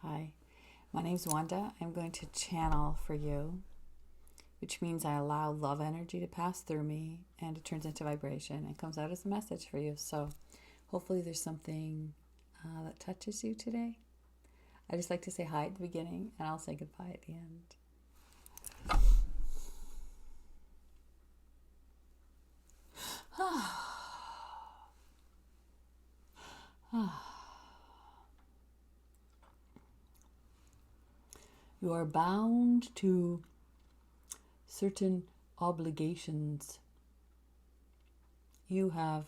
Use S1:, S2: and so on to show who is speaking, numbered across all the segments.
S1: Hi, my name's Wanda. I'm going to channel for you, which means I allow love energy to pass through me and it turns into vibration and comes out as a message for you. So hopefully there's something that touches you today. I just like to say hi at the beginning and I'll say goodbye at the end. You are bound to certain obligations. Sometimes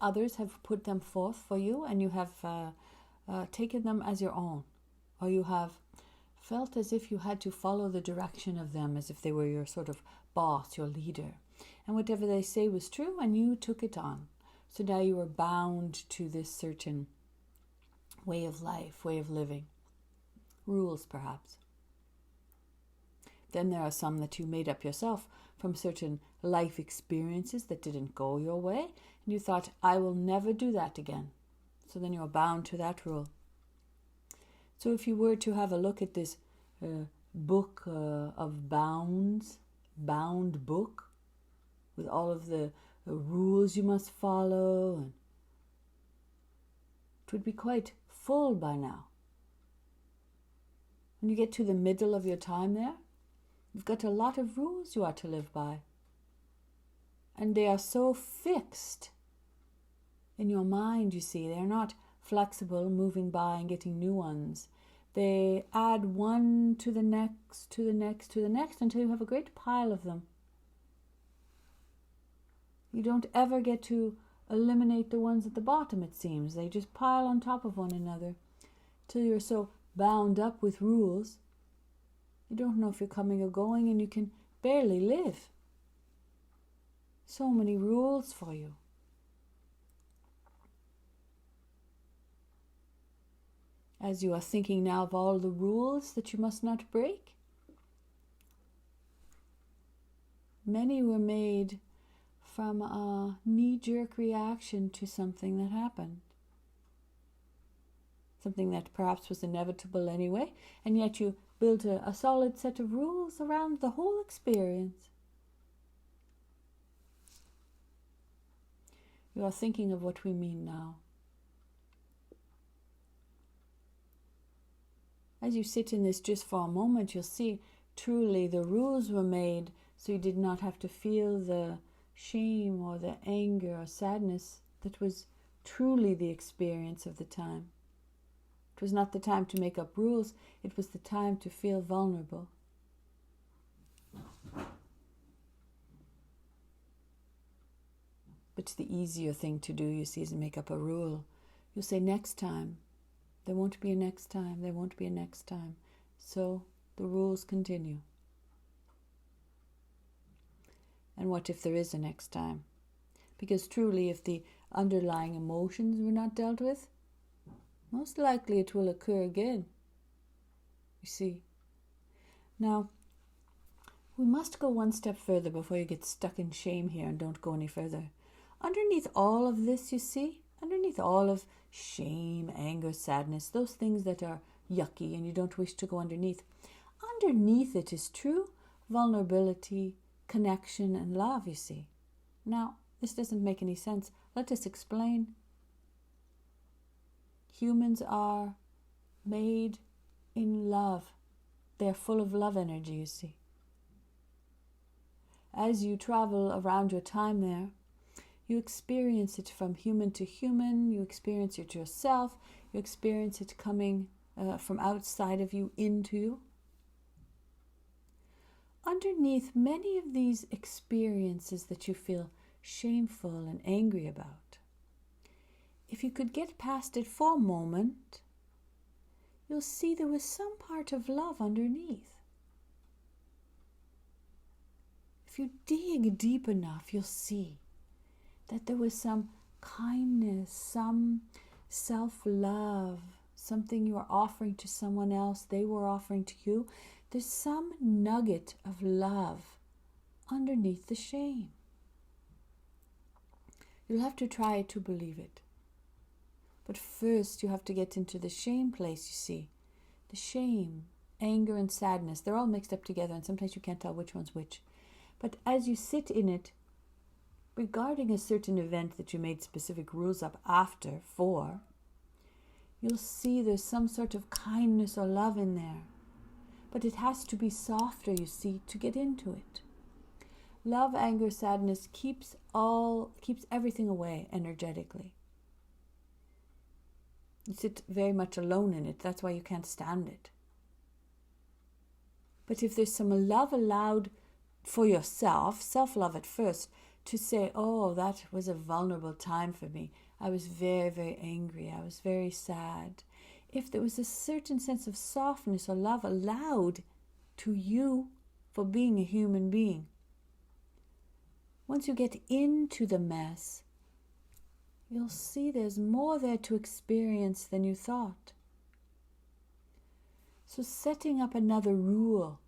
S1: others have put them forth for you and you have taken them as your own, or you have felt as if you had to follow the direction of them as if they were your sort of boss, your leader. And whatever they say was true and you took it on. So now you are bound to this certain way of life, way of living. Rules, perhaps. Then there are some that you made up yourself from certain life experiences that didn't go your way, and you thought, I will never do that again. So then you're bound to that rule. So if you were to have a look at this book of bound book, with all of the rules you must follow, and it would be quite full by now. When you get to the middle of your time there, you've got a lot of rules you are to live by. And they are so fixed in your mind, you see. They're not flexible, moving by and getting new ones. They add one to the next, to the next, to the next, until you have a great pile of them. You don't ever get to eliminate the ones at the bottom, it seems. They just pile on top of one another till you're so bound up with rules, you don't know if you're coming or going, and you can barely live. So many rules for you. As you are thinking now of all the rules that you must not break, many were made from a knee-jerk reaction to something that happened. Something that perhaps was inevitable anyway, and yet you built a solid set of rules around the whole experience. You are thinking of what we mean now. As you sit in this just for a moment, you'll see truly the rules were made so you did not have to feel the shame or the anger or sadness that was truly the experience of the time. It was not the time to make up rules, it was the time to feel vulnerable. But the easier thing to do, you see, is make up a rule. You'll say, next time. There won't be a next time. There won't be a next time. So the rules continue. And what if there is a next time? Because truly, if the underlying emotions were not dealt with, most likely it will occur again. You see. Now, we must go one step further before you get stuck in shame here and don't go any further. Underneath all of this, you see, underneath all of shame, anger, sadness, those things that are yucky and you don't wish to go underneath it is true vulnerability, connection, and love, you see. Now, this doesn't make any sense. Let us explain. Humans are made in love. They're full of love energy, you see. As you travel around your time there, you experience it from human to human, you experience it yourself, you experience it coming from outside of you into you. Underneath many of these experiences that you feel shameful and angry about, if you could get past it for a moment, you'll see there was some part of love underneath. If you dig deep enough, you'll see that there was some kindness, some self-love, something you were offering to someone else, they were offering to you. There's some nugget of love underneath the shame. You'll have to try to believe it. But first you have to get into the shame place, you see. The shame, anger and sadness, they're all mixed up together, and sometimes you can't tell which one's which. But as you sit in it, regarding a certain event that you made specific rules up for, you'll see there's some sort of kindness or love in there. But it has to be softer, you see, to get into it. Love, anger, sadness keeps everything away energetically. You sit very much alone in it. That's why you can't stand it. But if there's some love allowed for yourself, self-love at first, to say, oh, that was a vulnerable time for me. I was very, very angry. I was very sad. If there was a certain sense of softness or love allowed to you for being a human being, once you get into the mess, you'll see there's more there to experience than you thought. So setting up another rule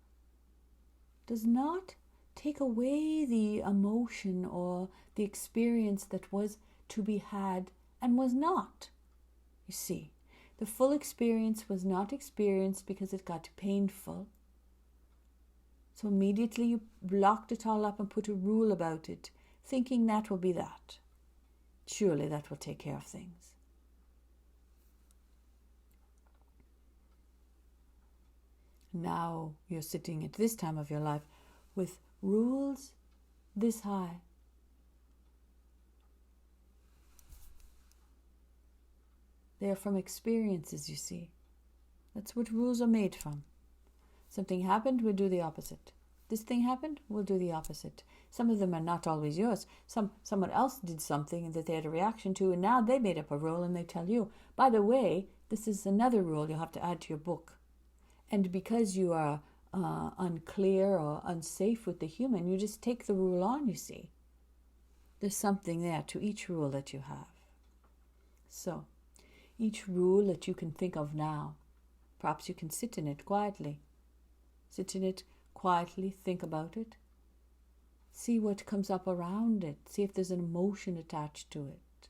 S1: does not take away the emotion or the experience that was to be had and was not. You see, the full experience was not experienced because it got painful. So immediately you blocked it all up and put a rule about it, thinking that will be that. Surely that will take care of things. Now you're sitting at this time of your life with rules this high. They are from experiences, you see. That's what rules are made from. Something happened, we'll do the opposite. This thing happened, we'll do the opposite. Some of them are not always yours. Someone else did something that they had a reaction to, and now they made up a rule and they tell you, by the way, this is another rule you'll have to add to your book. And because you are unclear or unsafe with the human, you just take the rule on, you see. There's something there to each rule that you have. So, each rule that you can think of now, perhaps you can sit in it quietly. Sit in it quietly, think about it. See what comes up around it. See if there's an emotion attached to it.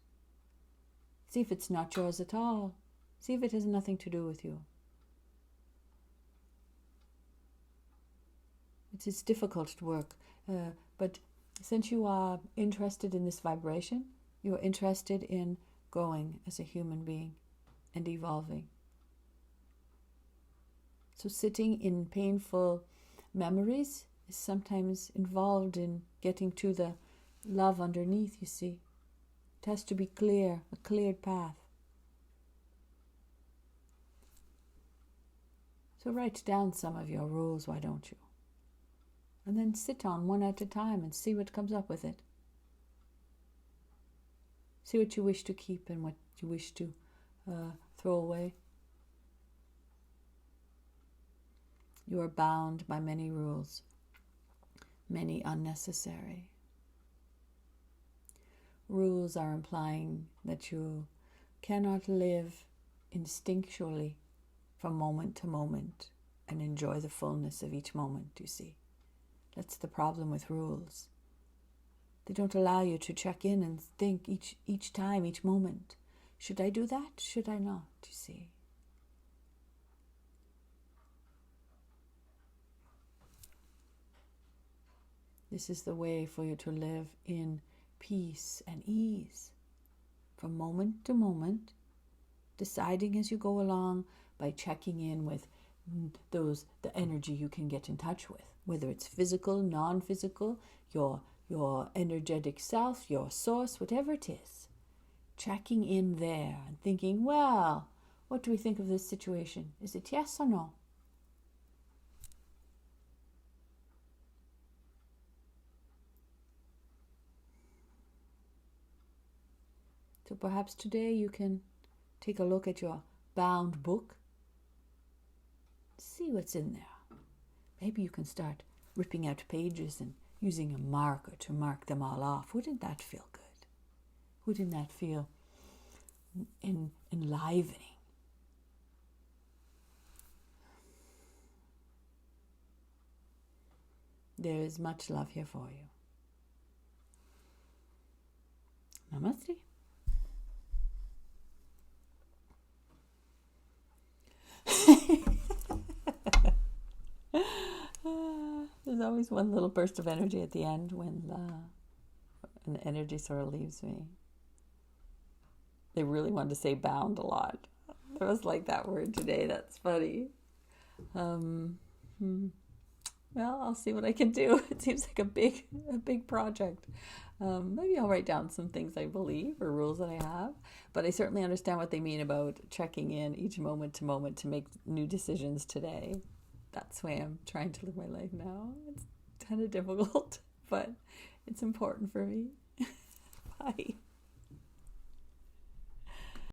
S1: See if it's not yours at all. See if it has nothing to do with you. It is difficult work, but since you are interested in this vibration, you are interested in growing as a human being and evolving. So sitting in painful memories is sometimes involved in getting to the love underneath, you see. It has to be clear, a cleared path. So write down some of your rules, why don't you? And then sit on one at a time and see what comes up with it. See what you wish to keep and what you wish to throw away. You are bound by many rules, many unnecessary. Rules are implying that you cannot live instinctually from moment to moment and enjoy the fullness of each moment, you see. That's the problem with rules. They don't allow you to check in and think each time, each moment. Should I do that? Should I not? You see. This is the way for you to live in peace and ease. From moment to moment, deciding as you go along by checking in with the energy you can get in touch with, whether it's physical, non-physical, your energetic self, your source, whatever it is. Checking in there and thinking, well, what do we think of this situation? Is it yes or no? So perhaps today you can take a look at your bound book. See what's in there. Maybe you can start ripping out pages and using a marker to mark them all off. Wouldn't that feel good? Wouldn't that feel enlivening? There is much love here for you. Namaste. always one little burst of energy at the end when the energy sort of leaves me. They really wanted to say bound a lot. There was like that word today. That's funny. Well, I'll see what I can do. It seems like a big project. Maybe I'll write down some things I believe or rules that I have, but I certainly understand what they mean about checking in each moment to make new decisions today. That's the way I'm trying to live my life now. It's kind of difficult, but it's important for me. Bye.